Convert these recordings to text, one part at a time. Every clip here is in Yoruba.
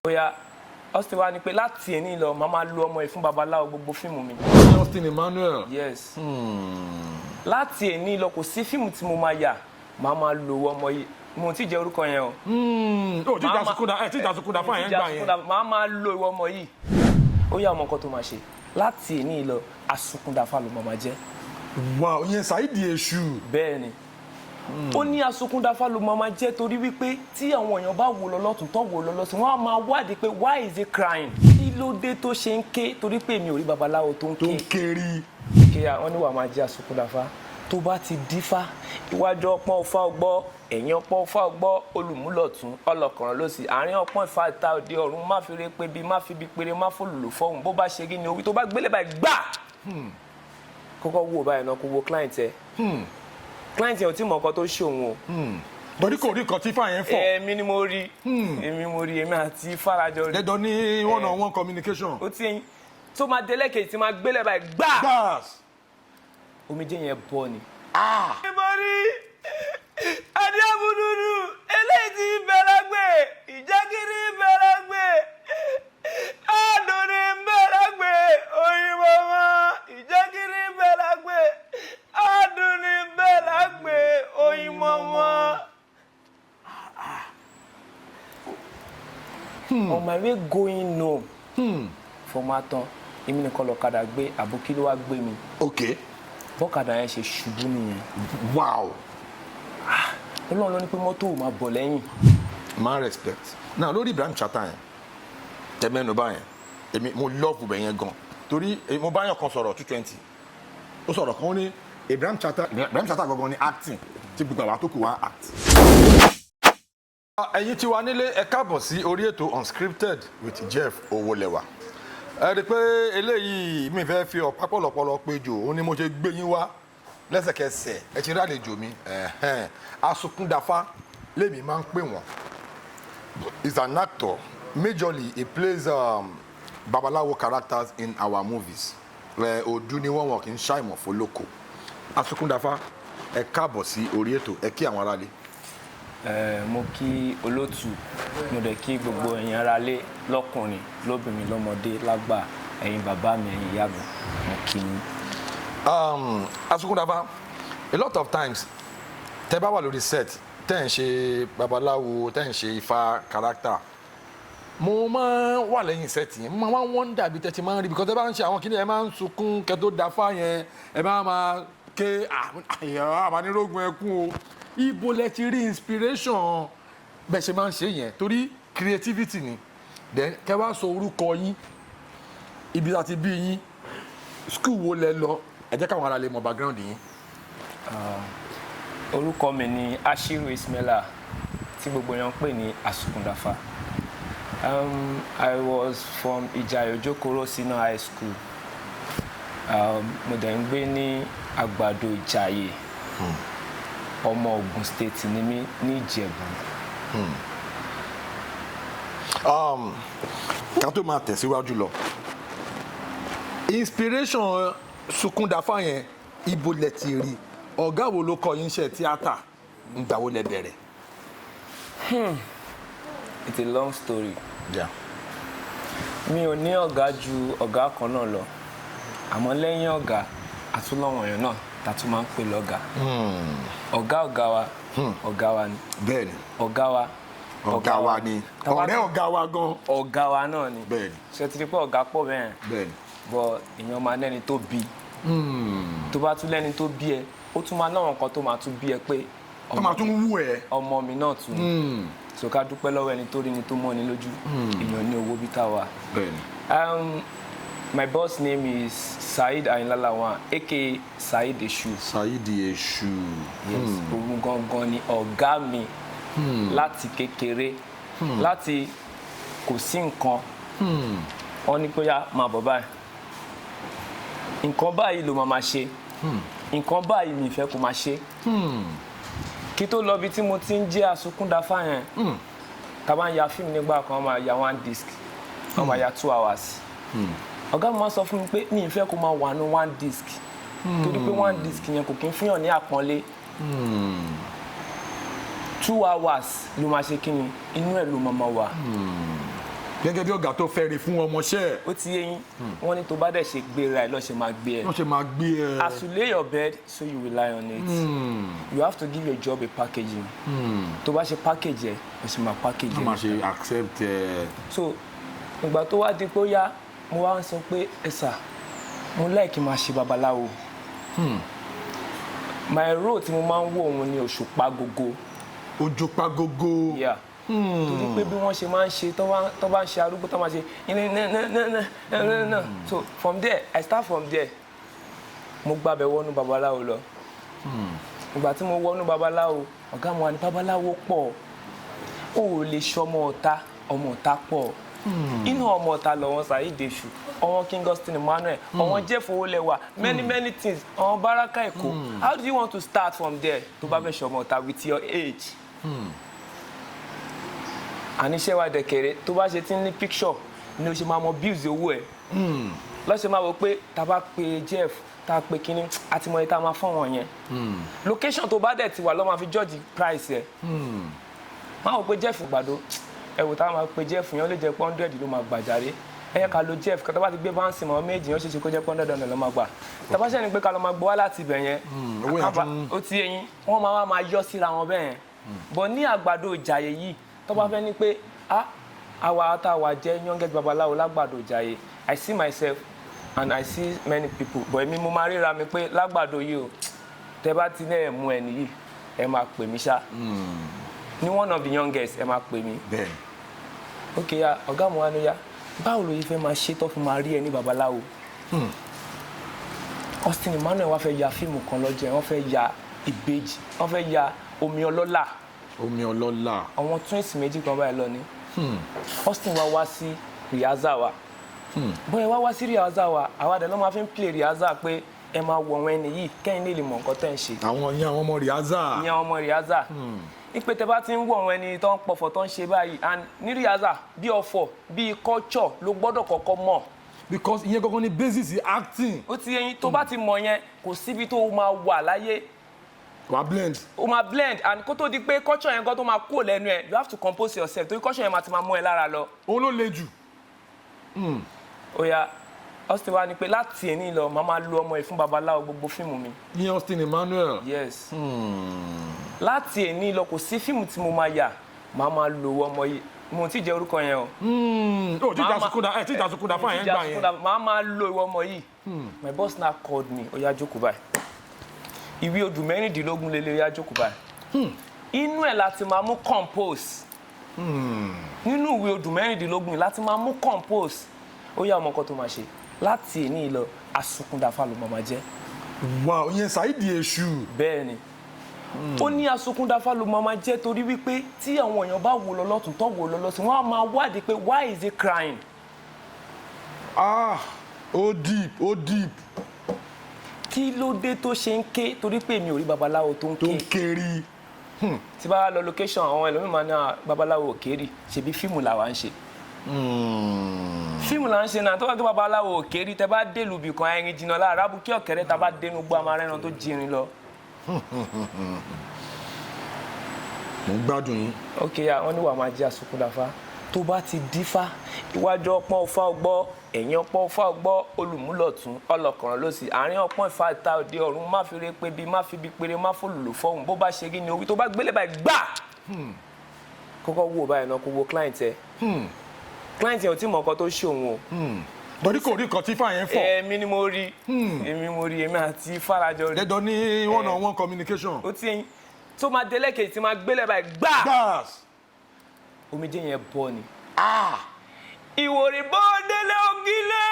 Bóyá Austin wá ní pé láti ẹni lọ màá máa lo ọmọ yìí fún babaláwo gbogbo fíìmù mi. Austin Emmanuel. Yes. Láti ẹni lọ kò sí fíìmù tí mo máa yà màá máa lo ọmọ yìí. Mo ti jẹ orúkọ yẹn o. Ó ti Asunkun Dafa yẹn gbà yẹn. Màá máa lo ìwọ ọmọ yìí. Ó yá ọmọ kan tó máa ṣe. Láti ẹni lọ Asunkun Dafa ló máa jẹ́. Wow, yẹn Saidi Èṣù. Bẹ́ẹ̀ni. Ó ní Asunkun Dafa ló máa jẹ́ torí wípé tí àwọn èèyàn bá wò lọ lọ́tún tó wò lọ lọ́sìn wọ́n á máa wádìí pé why is he crying? Kí ló dé tó ṣe ń ké torí pé mi ò rí babaláwo tó ń ké. Tó ń kéri. Kí wọ́n ní wàá máa jẹ́ Asunkun Dafa tó bá ti dífá iwájú ọpọ́n ọfá ọgbọ́ ẹ̀yìn ọpọ́n ọfá ọgbọ́ olùmúlọ̀tún ọlọ́kànràn lọ́sì àárín ọpọ́n ìfà ìta òde ọ̀run má fi ré pé bí má fi bí péré má fòlùlò fọ́hùn bó bá ṣe rí ni orí tó bá gbélé báyìí gbà. Kọ́kọ́ wo báyìí náà kó wo client ẹ̀. Client yẹn ò tí mọ nǹkan tó ṣe òun o. Torí kò rí nǹkan tí fà yẹn fọ̀. Èmi ni mo rí. Èmi àti Farajọ rí. Dẹ́dọ̀ ní one-on-one communication. Ó ti ẹyin tó máa délẹ̀ kejì tí máa gbélé báyìí gbà. Omijé yẹn bọ́ ni. Ìbọ̀rí adé àbúdúdú eléyìí ti bẹ̀rẹ̀ gbé ìjẹ́kiri bẹ̀rẹ̀ gbé àdùnní bẹ̀rẹ̀ gbé òyìnbó wọn ìjẹ́kiri bẹ̀rẹ̀ gbé àdùnní bẹ̀rẹ̀ gbé òyìnbó wọn. On my way going home fọmátán èmi nìkan lọ́kadà gbé àbókí ló wá gbé mi. Okay. Bọ́kadà yẹn ṣe ṣubú nìyẹn. Wow. Ọlọ́run ló ní pé mọ́tò ò máa bọ̀ lẹ́yìn. Man respect. Now lórí Ibrahim Chatta yẹn tẹ́mẹ́nu bá yẹn èmi mo love bẹ̀ yẹn gan torí mo bá yàn kan sọ̀rọ̀ 220 ó sọ̀rọ̀ kan ó ní Ibrahim Chatta gangan ní acting tí gbogbo àwa tó kù wá act. Ẹ̀yin tí wà nílé ẹ káàbọ̀ sí orí ètò Unscripted with Jeff Owolewa. Ẹ rí i pé eléyìí mi fẹ́ fi ọ̀pá pọ̀lọpọ̀lọ péjọ ó ní mo ṣe gbé yín wá lẹ́sẹ̀kẹsẹ̀ ẹ ti rí àlejò mi Asunkun Dafa lèmi máa ń pè wọ́n. He's an actor. Majorly he plays babalawo characters in our movies. Odu ni wọ́n kì í ṣàìmọ̀ fólókò. Asunkun Dafa ẹ káàbọ̀ sí orí ètò ẹ kí àwọn aráalé. Mo kí olóòtú mo dẹ̀ kí gbogbo ẹ̀yin aráalé lọ́kùnrin lóbìnrin lọ́mọdé lágbà ẹ̀yin bàbá mi ẹ̀yin ìyá mi mo kí yín. Asunkun Dafa a lot of times tẹ́ bá wà lórí set tẹ́ ń ṣe babaláwo tẹ́ ń ṣe ifá character mo máa wà lẹ́yìn set yẹn mo máa wọ́n dàbí tẹ́ ti máa ń rí because tẹ́ bá ń ṣe àwọn kíní ẹ máa ń sunkún kẹ́ tó Dafa yẹn ẹ máa ké àmànírógun ẹkún o. Ibo lẹ ti rí inspiration bẹ́ẹ̀ ṣe máa ń ṣe yẹn torí creativity ni then kẹ́ wá sọ orúkọ yín ibi láti bí yín school wo lẹ lọ ẹ jẹ́ káwọn ará lè mọ background yín. Orúkọ mi ni Ashiru Ismaila tí gbogbo yẹn ń pè ní Asunkun Dafa. I was from Ìjàyè-Òjòkòrò Senior High School. Mo dẹ̀ ń gbé ní Àgbàdo Ìjàyè. Ọmọ Ògùn State ni mí ní Ìjẹ̀bú. Ká tó máa tẹ̀síwájú lọ inspiration Asunkun Dafa yẹn ibo lẹ ti rí ọ̀gá wo ló kọ́ yín ṣe tíátà ńgbà wo lẹ bẹ̀rẹ̀. It's a long story. Yeah. Mi ò ní ọ̀gá ju ọ̀gá kan náà lọ àmọ́ lẹ́yìn ọ̀gá àtúnlọ́wọ̀n yẹn náà tàtú máa ń pè lọ́gà. Ọ̀gá wa ni. Bẹ́ẹ̀ni. Ọ̀gá wa ni. Ọ̀rẹ́ ọ̀gá wa gan. Ọ̀gá wa náà ni. Bẹ́ẹ̀ni. Ṣé ti rí pé ọ̀gá pọ̀ bẹ́ẹ̀? Bẹ́ẹ̀ni. Bọ̀ èèyàn máa lẹ́ni tó bí. Tó bá tún lẹ́ni tó bí ẹ ó tún máa náwọn kan tó máa tún bí ẹ pé. Tó máa tún wú ẹ. Ọmọ mi náà tún. So ká dúpẹ́ lọ́wọ́ ẹni tó rí ni tó mọ́ ni lójú. Èèyàn ní owó bí táwa. Bẹ́ẹ̀ni. My boss name is Said Ayinlalawan, aka Said Èṣù. Said Èṣù. Yes, òun gangan ni ọ̀gá mi láti kékeré, láti kò sí nǹkan. Wọ́n ní pé yá máa bọ̀ báyìí. Nǹkan báyìí ló máa ṣe. Nǹkan báyìí mi fẹ́ kó máa ṣe. Kí tó lọ bí tí mo ti ń jẹ́ Asunkun Dafa yẹn. Tá bá ń ya fíìmù nígbà kan wọ́n máa ya 1 disc. Wọ́n máa ya 2 hours. Ọ̀gá mi máa sọ fún mi pé mi ì fẹ́ kó máa wà ní 1 disc torí pé 1 disc yẹn kò kí ń fihàn ní àpọ́nlé. 2 hours ló máa ṣe kí ni inú ẹ̀ ló máa wà. gẹ́gẹ́ bí ọ̀gá tó fẹ́re fún ọmọọṣẹ́. ó ti yé yín wọ́n ní tó bá dẹ̀ ṣe gbéra ẹ̀ lọ́ọ́ ṣe máa gbé ẹ. wọ́n ṣe máa gbé ẹ. as you lay your bed so you will lie on it. You have to give your job a packaging. tó bá ṣe package ẹ ẹ ṣe máa package ẹ. wọ́n máa ṣe accept ẹ. so ìgbà tó wá di pé ó yá mo wá ń sọ pé ẹ sà mo like máa ṣe babaláwo. my role tí mo máa ń wò òun ni òṣùpá gógó. òjòpá gógó. yeah. torí pé bí wọ́n ṣe máa ń ṣe tó bá ń ṣe arúgbó tó máa ṣe so from there I start from there mo gbàbẹ̀ wọnú babaláwo lọ. ìgbà tí mo wọnú babaláwo ọ̀gá mo wà ní babaláwo pọ̀ ó ò lè ṣọmọ ọ̀tá pọ̀ inú ọmọ ọ̀tá lọ́wọ́ Saheed Èṣù ọwọ́n King Austin Emmanuel ọwọ́n Jeff Owolewa many things ọwọ́n Baraka Èkó how do you want to start from there tó bá fẹ́ ṣọmọ ọ̀tá with your age. àníṣe wa dẹ̀kẹ̀rẹ̀ tó bá ṣe ti ní picture ni o ṣe máa mọ bills owó ẹ̀ lọ́sẹ̀ máa wọ pé tá a bá pe Jeff tá a pe kínní àti mọ̀ ẹ́ tá a máa fọ́n wọn yẹn location tó bá dẹ̀ ti wà lọ́ máa fi judge price ẹ̀ máa wọ pé Jeff gbàdo ẹ̀wò tá a máa pe Jeff yẹn ó lè jẹ́ pé 100 ló máa gbàjáre ẹ̀yẹ ká lo Jeff kí tá a bá ti gbé báńsì mọ́ méjì yẹn ó ṣe ṣe kó jẹ́ pé 100 ló máa gbà tá a bá ṣe ni pé ká lọ máa gbọ́ wá láti ibẹ̀ yẹn ó ti yẹn wọ́n máa yọ síra wọn bẹ́ẹ̀ bọ̀ ní àgbàdo ìjàyè yìí tó bá fẹ́ ní pé àwa àtàwà jẹ́ youngest babaláwo lágbàdo ìjàyè I see myself and I see many people but èmi mo máa ríra mi pé lágbàdo yìí o tẹ bá ti náà mú ẹni yìí ẹ máa pè mí ṣá ní one of the youngest ẹ máa pè mí ok ya ọ̀gá mo wá ní ya báwo ló yẹ fẹ́ máa ṣe tó fi máa rí ẹ ní babaláwo Austin Emmanuel wá fẹ́ ya fíìmù kan lọ́jọ́ wọ́n fẹ́ ya ìbejì wọ́n fẹ́ ya omi ọlọ́lá àwọn twins méjì kan báyìí lọ ní Austin wá sí riaza wa bóyá wá sí riaza wa àwa dẹ̀ ló máa fi ń play riaza pé ẹ máa wọ̀ wọn ẹni yìí kẹ́yìn lè mọ̀ nǹkan tẹ́ ń ṣe. àwọn ọmọ riaza. ìpè tẹ bá ti ń wọ̀ wọn ẹni tó ń pọ̀fọ̀ tó ń ṣe báyìí and ní riaza bí ọ̀fọ̀ bí culture ló gbọ́dọ̀ kọ́kọ́ mọ̀. because ìyẹn gangan ni basis acting. ó ti yẹn tó bá ti mọ̀ yẹn kò síbi tó máa wà láyé. wà blend. o máa blend and kó tó di pé culture yẹn gan tó máa kúrò lẹ́nu ẹ̀ you have to compose yourself torí culture yẹn máa ti máa mú ẹ lára lọ. òun ló le jù. ó yá Austin wá ní pé láti èní lọ màá máa lo ọmọ ẹ fún babaláwo gbogbo fíìmù mi. ní Austin Emmanuel. yes. láti èní lọ kò sí fíìmù tí mo máa yà màá máa lo ọmọ yìí mo ti jẹ orúkọ yẹn o. o ti jà Asunkun Dafa yẹn gbà yẹn. màá máa lo ìwọ ọmọ yìí. my boss now called me ó yá jókòó báyìí ìwé odù mẹ́rìndínlógún lélẹ̀ ó yá jókòó báyìí inú ẹ̀ láti máa mú compose nínú ìwé odù mẹ́rìndínlógún láti máa mú compose ó yá ọmọ kan tó máa ṣe láti èní lọ Asunkun Dafa ló máa jẹ́. wow ìyẹn Saheed Èṣù. bẹ́ẹ̀ ni ó ní Asunkun Dafa ló máa jẹ́ torí wípé tí àwọn èèyàn bá wò lọ́lọ́tún tó wò lọ́lọ́sìn wọ́n á máa wádìí pé why is he crying. ó deep. kí ló dé tó ṣe ń ké torí pé mi ò rí babaláwo tó ń ké. tó ń kéri. tí bá lọ location àwọn ẹlòmíín máa ní babaláwo òkèèrè ṣebí fíìmù làwa ń ṣe. fíìmù là ń ṣe náà tó bá tó babaláwo òkèèrè tẹ bá dé lùbì kan ẹyin jìnnà lára abúkí ọ̀kẹ́rẹ́ tá a bá dénú gbọ́ amárẹ́ran tó jírin lọ. mo ń gbádùn yín. ok wọ́n ní wàá máa jẹ́ Asunkun Dafa tó bá ti dífá iwájú ọpọ́n ọfá ọgbọ́ ẹ̀yìn ọpọ́n ọfá ọgbọ́ olùmúlọ̀tún ọlọ́kànrán ló sì àárín ọpọ́n ìfà ìta òde ọ̀run má fi re pé bí má fi bí péré má fòlùlù fọ́hùn bó bá ṣe rí ni orí tó bá gbélé báyìí gbà kọ́kọ́ wò báyìí náà kó wo client ẹ̀ client yẹn ò tí mọ̀ nǹkan tó ṣe òun o. torí kò rí nǹkan tí fáyẹn fọ. èmi ni mo rí èmi àti Farajọ rí. dẹdọ ní one-on-one communication. ó ti yẹn tó máa délé kejì tí máa gbélé báyìí gbà omijé yẹn bọ́ ni. ìwòrì bó délé ògìlẹ̀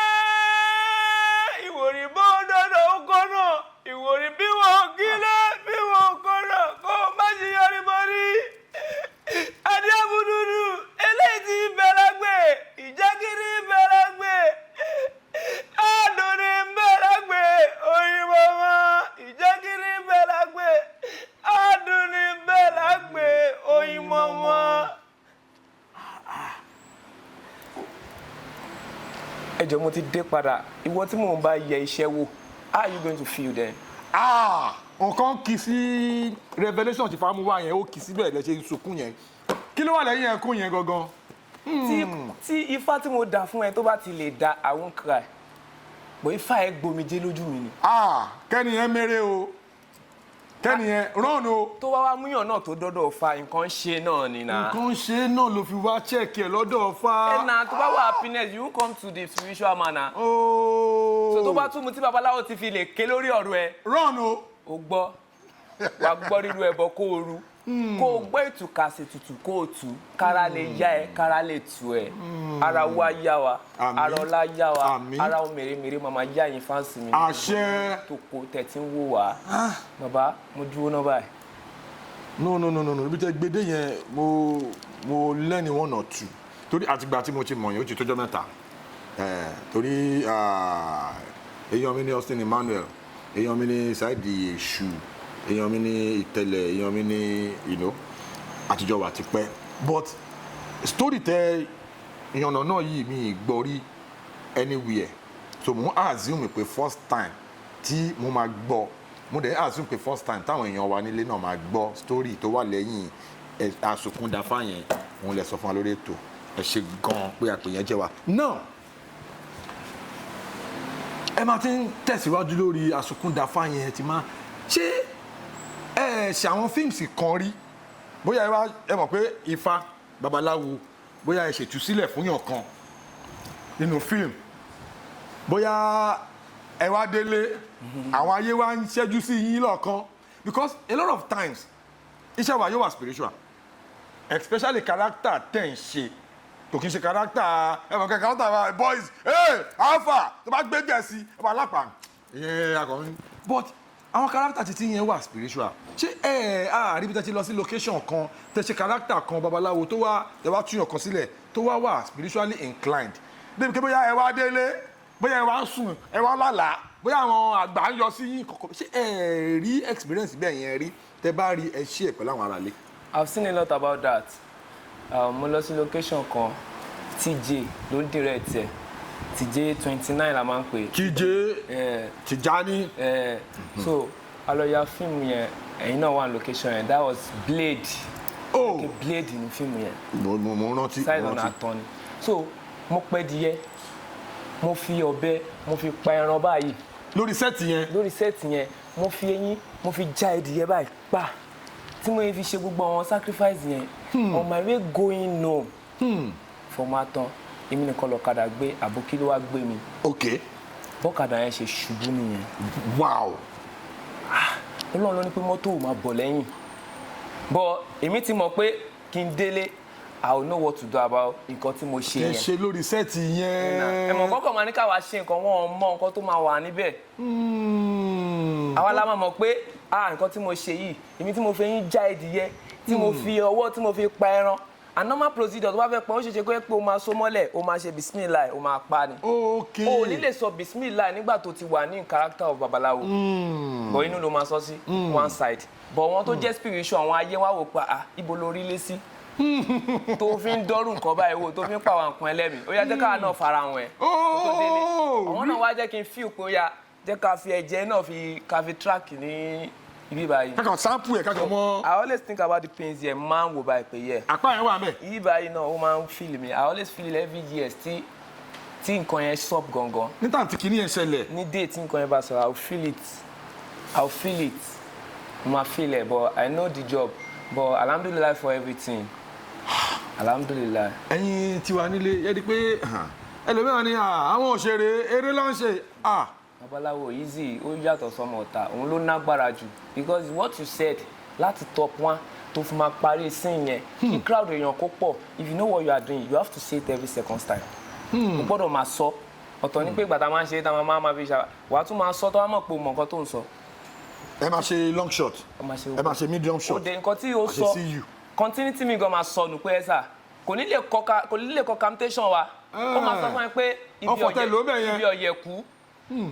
ìwòrì bó dọ́dọ̀ òkọ́nà ìwòrì bí wọ́n ògìlẹ̀ bí wọ́n òkọ́nà kó má ṣe yọrí bọ́rí. adé abúdúdú eléyìí ti bẹ̀rẹ̀ gbé ìjẹ́kiri bẹ̀rẹ̀ gbé àdùnní bẹ̀rẹ̀ gbé òyìnbó wọn ìjẹ́kiri bẹ̀rẹ̀ gbé àdùnní bẹ̀rẹ̀ gbé òyìnbó wọn. ẹ jọ̀ọ́ mo ti dé padà ìwọ tí mò ń bá yẹ iṣẹ́ wò how are you going to feel then. nǹkan kì í sí revelation ti fàmúwá yẹn ó kì í síbẹ̀ lẹ ṣe sunkún yẹn kí ló wà lẹ́yìn ẹkún yẹn gangan. tí ifá tí mo dà fún ẹ tó bá ti lè da I won't cry bọ̀ ifá ẹ gbomijé lójú mi ni. Kẹ́ni yẹn méré o kẹ́ni yẹn rán o. tó wá múyàn náà tó dọ́dọ̀ fa nǹkan ṣe náà ni na. nǹkan ṣe náà ló fi wá chẹ́ẹ̀kì ẹ̀ lọ́dọ̀ fa. na tó bá wà happiness you come to the spiritual man na. so tó bá tún mu tí babaláwo ti fi lè ké lórí ọ̀rọ̀ ẹ. rán o. o gbọ́ wàá gbọ́ rírú ẹbọ kó o ru kó o gbọ́ ìtùkàsì tutù kó o tù kára lè yá ẹ kára lè tù ẹ ara wa yá wa ara ọlá yá wa ara o mèremère màmá yá yín fáǹsì mi. àṣẹ. tó kó tẹ̀tí ń wò wá bàbá mo dúró náà báyìí. no ibi tẹ gbede yẹn mo lẹ́ni one or two torí àtìgbà tí mo ti mọ̀ yẹn ó ti tọ́jọ́ mẹ́ta torí èèyàn mi ní Austin Emmanuel èèyàn mi ní Saidi Èṣù èèyàn mi ní Ìtẹ̀lẹ̀ èèyàn mi ní àtijọ́ wa ti pẹ́ but story tẹ ìyànnà náà yìí mi gbọ́ rí anywhere so mo assume pé first time tí mo máa gbọ́ mo dẹ̀ assume pé first time táwọn èèyàn wa nílé náà máa gbọ́ story tó wà lẹ́yìn Asunkun Dafa yẹn òun lè sọ fún wa lórí ètò ẹ ṣe gan-an pé àpè yẹn jẹ́ wa. now ẹ máa ti ń tẹ̀síwájú lórí Asunkun Dafa yẹn ti máa ṣe ṣe àwọn fíìmù kan rí bóyá ẹ mọ̀ pé ifá babaláwo bóyá ẹ ṣètúsílẹ̀ fún yàn kan nínú fíìmù bóyá ẹ wá délé àwọn ayé wa ń ṣẹ́jú sí yín lọ́ọ̀kan because a lot of times iṣẹ́ wa yóò wà spiritual especially character tẹ̀ ń ṣe kò kí n ṣe character ẹ̀mọ̀ kẹ́ character wa boys alpha tó bá gbé gẹ̀ẹ́sì ẹ bá lápá ìyẹn akọrin but àwọn character títí yẹn wà spiritual ṣé àríbi tẹ́ ti lọ sí location kan tẹ́ ṣe character kan babaláwo tó wá ẹ wá túyàn kan sílẹ̀ tó wà spiritually inclined débi pé bóyá ẹ wá délé bóyá ẹ wá sùn ẹ wá lálàá bóyá àwọn àgbà ń yọ sí yín kọ̀ọ̀kan ṣé ẹ rí experience bẹ́ẹ̀ yẹn rí tẹ́ bá rí ẹ ṣí ẹ̀ pẹ̀lú àwọn aráalé. I've seen a lot about that mo lọ sí location kan TJ ló direct ẹ TJ 29 la máa ń pè. TJ Tijani. So a lọ ya fíìmù yẹn ẹ̀yin náà wà ní location yẹn that was Blade. Blade ní fíìmù yẹn. mo rántí. side on attorney so mo pẹ́ díẹ̀ mo fi ọ̀bẹ mo fi pa ẹran báyìí. lórí sẹ́ẹ̀tì yẹn. mo fi eyín mo fi já ẹdìyẹ báyìí pa tí mo yẹn fi ṣe gbogbo àwọn sacrifice yẹn on my way going home fọmátán èmi nìkan lọ́kadà gbé àbókí ló wá gbé mi. ok. bọ́kadà yẹn ṣe ṣubú nìyẹn. wow. Ọlọ́run ló ní pé mọ́tò ò máa bọ̀ lẹ́yìn but èmi ti mọ̀ pé kí n délé I will know what to do about nǹkan tí mo ṣe yẹn. ẹ ṣe lórí sẹ́ẹ̀tì yẹn. ẹ̀mọ̀ kọ́kọ́ máa ní káwa ṣe nǹkan wọn mọ nǹkan tó máa wà níbẹ̀. àwa la máa mọ̀ pé nǹkan tí mo ṣe yìí èmi tí mo fi eyín já ẹdìyẹ tí mo fi ọwọ́ tí mo fi pa ẹran a normal procedure tó bá fẹ́ pọn ó ṣe ṣe pé o máa so mọ́lẹ̀ o máa ṣe bismillah o máa pa ni. ok. o ò ní lè sọ bismillah nígbà tó ti wà ní character of babaláwo. bọ̀ inú ló máa sọ sí one side bọ̀ wọn tó jẹ́ spiritual àwọn ayé wa wò pa ibo lórí lé sí. tó fi ń dọ́rùn nǹkan báyìí wò tó fi ń pàwọn nǹkan ẹlẹ́mìí ó yá jẹ́ káwa náà fara wọn ẹ̀ tó délé àwọn náà wá jẹ́ kí n feel pé ó yá jẹ́ ká fi ẹ̀jẹ̀ náà ká fi track ní ibi báyìí. kákan sample ẹ̀ kákan mọ́. I always think about the pains yẹn máa ń wò báyìí pé yẹ. àpá yẹn wà mẹ́. ibi báyìí náà ó máa ń feel mi I always feel every year tí nǹkan yẹn stop gangan. níta tí kìíní yẹn ṣẹlẹ̀. ní day tí nǹkan yẹn bá sọ I will feel it mo máa feel it but I know the job but alhamdulillah for everything. Alhamdulillah. ẹ̀yin tiwa nílé yẹ di pé ẹlòmíràn ni àwọn òṣèré eré ló ń ṣe. babaláwo easy ó yàtọ̀ sọmọ ọ̀tá òun ló nágbára jù because what you said láti top one tó fi máa parí scene yẹn kí crowd èèyàn kó pọ̀ if you know what you are doing you have to say it every second time. o gbọ́dọ̀ máa sọ ọ̀tọ̀ ní pé ìgbà tá a máa ń ṣe tá a máa fi ṣe wàá tún máa sọ tó wá mọ̀ pé o mọ̀ nǹkan tó ń sọ. ẹ máa ṣe long shot ẹ máa ṣe medium shot. òde nǹkan tí o sọ continuity mi gan máa sọnù pé ẹ sà kò ní lè kọ camptation wa ó máa sọ fún ẹ pé ibi ọ̀yẹ̀kú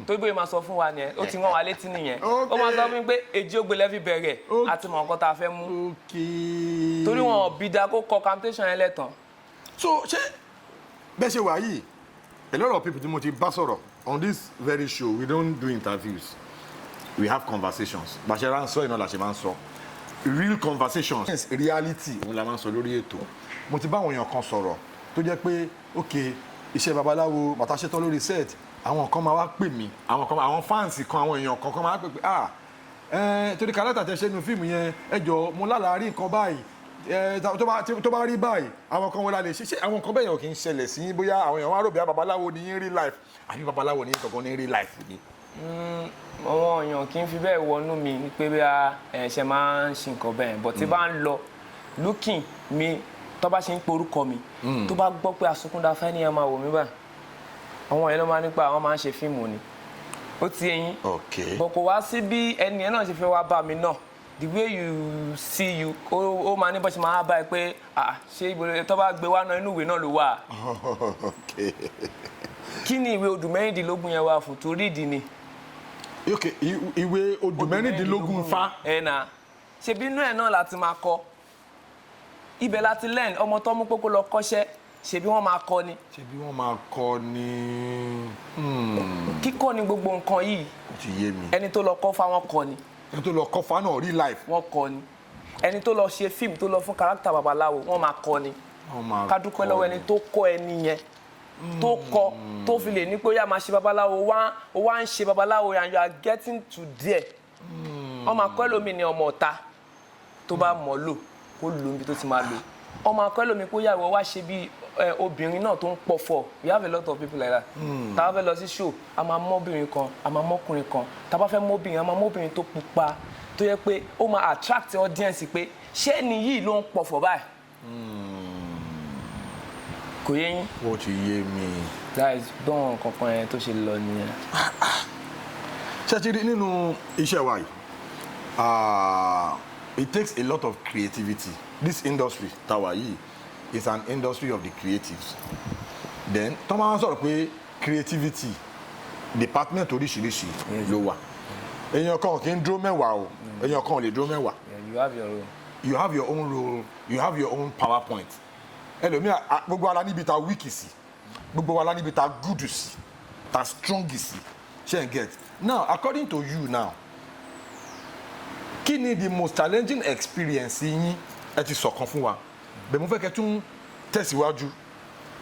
tó gbé máa sọ fún wa nìyẹn ó ti rán wa létí nìyẹn ó máa sọ fún mi pé èjì ògbélé fi bẹ̀rẹ̀ àti mọ̀ nǹkan tá a fẹ́ mú torí wọn ò bí da kó kọ camptation yẹn lẹ́tàn. so ṣé bẹ́ẹ̀ ṣe wà yìí a lot of people tí mo ti bá sọ̀rọ̀ on this very show we don't do interviews we have conversations bàṣẹ ra ń sọ iná làṣẹ máa ń sọ real conversations reality òun la máa ń sọ lórí ètò mo ti bá àwọn èèyàn kan sọ̀rọ̀ tó jẹ́ pé ok iṣẹ́ babaláwo bàtà ṣetán lórí set àwọn kan máa wá pè mí àwọn fáǹsì kan àwọn èèyàn kankan máa pè pé torí kárátà tẹ ṣe nínú fíìmù yẹn ẹ jọ mo lálàá rí nǹkan báyìí tó bá rí báyìí àwọn kan wọlé ṣe àwọn nǹkan bẹ́ẹ̀ yẹn kì í ṣẹlẹ̀ sí bóyá àwọn èèyàn wá rò bí babaláwo ní in real life àbí babaláwo ní kankan ní real life ni. àwọn èèyàn kì í fi bẹ́ẹ̀ wọnú mi ní pé bí a ṣe máa ń ṣe nǹkan bẹ́ẹ̀ but tí bá ń lọ looking mi tó bá ṣe ń porúkọ mi tó bá gbọ́ pé Asunkun Dafa ẹni ẹ máa wò mí báyìí àwọn yẹn ló máa nípa àwọn máa ń ṣe fíìmù ni ó ti eyín bọ̀ kò wá sí bí ẹni ẹ náà ṣe fẹ́ wá bá mi náà the way you see you ó máa ní bó ṣe máa bá ẹ pé ṣé ìbò tó bá gbé wá náà inú ìwé náà ló wà. Kí ni ìwé odù mẹ́rìndínlógún yẹn wà fún torí ìdí ni. Ìwé odù mẹ́rìndínlógún fa. ẹ nà ṣebí inú ẹ̀ náà láti máa kọ ibẹ̀ láti learn ọmọ tó mú kókó lọ kọ́ṣẹ́ ṣebí wọ́n máa kọ́ ni. ṣebí wọ́n máa kọ́ ni. kíkọ́ ni gbogbo nǹkan yìí. ó ti yé mi. ẹni tó lọ kọ́ fáwọn kọ́ ni. ẹni tó lọ kọ́ fáwọn real life. wọ́n kọ́ ni. ẹni tó lọ ṣe fíìmù tó lọ fún kárátà babaláwo wọ́n máa kọ́ ni. ká dúpẹ́ lọ́wọ́ ẹni tó kọ́ ẹni yẹn tó kọ́ tó fi lè ní pé ó yá máa ṣe babaláwo ó wá ń ṣe babaláwo and you are getting to there. ọmọ akọ́ ẹlòmíì ni ọmọ ọ̀ta tó bá mọ̀ lò kó lò níbi tó ti máa lò ọmọ akọ́ ẹlòmíì kó yàwó wá ṣe bí obìnrin náà tó ń pọ̀ fọ̀ we have a lot of people like that. tá a bá fẹ́ lọ sí show a máa mọ́bìnrin kan a máa mọ́kùnrin kan tá a bá fẹ́ mọ́bìnrin a máa mọ́bìnrin tó pupa tó yẹ pé ó máa attract audience pé ṣé ẹni yìí ló ń pọ̀ fọ̀ báyìí. kò yé yín. ó ti yé mi. that is dán kankan yẹn tó ṣe lọ nìyẹn. ṣé ti rí nínú iṣẹ́ wa yìí it takes a lot of creativity. This industry tàwa yìí is an industry of the creatives. Then tó máa ń sọ̀rọ̀ pé creativity department oríṣiríṣi ló wà. èèyàn kan kì í dúró mẹ́wàá o èèyàn kan ò lè dúró mẹ́wàá. you have your role. You have your own role, you have your own PowerPoint. ẹlòmíà gbogbo ara níbi ta weak sí gbogbo ara níbi ta good sí ta strong sí ṣe n get. Now according to you now kí ni the most challenging experience yín ẹ ti sọ̀kan fún wa bẹ́ẹ̀ mo fẹ́ kẹ́ tún tẹ̀síwájú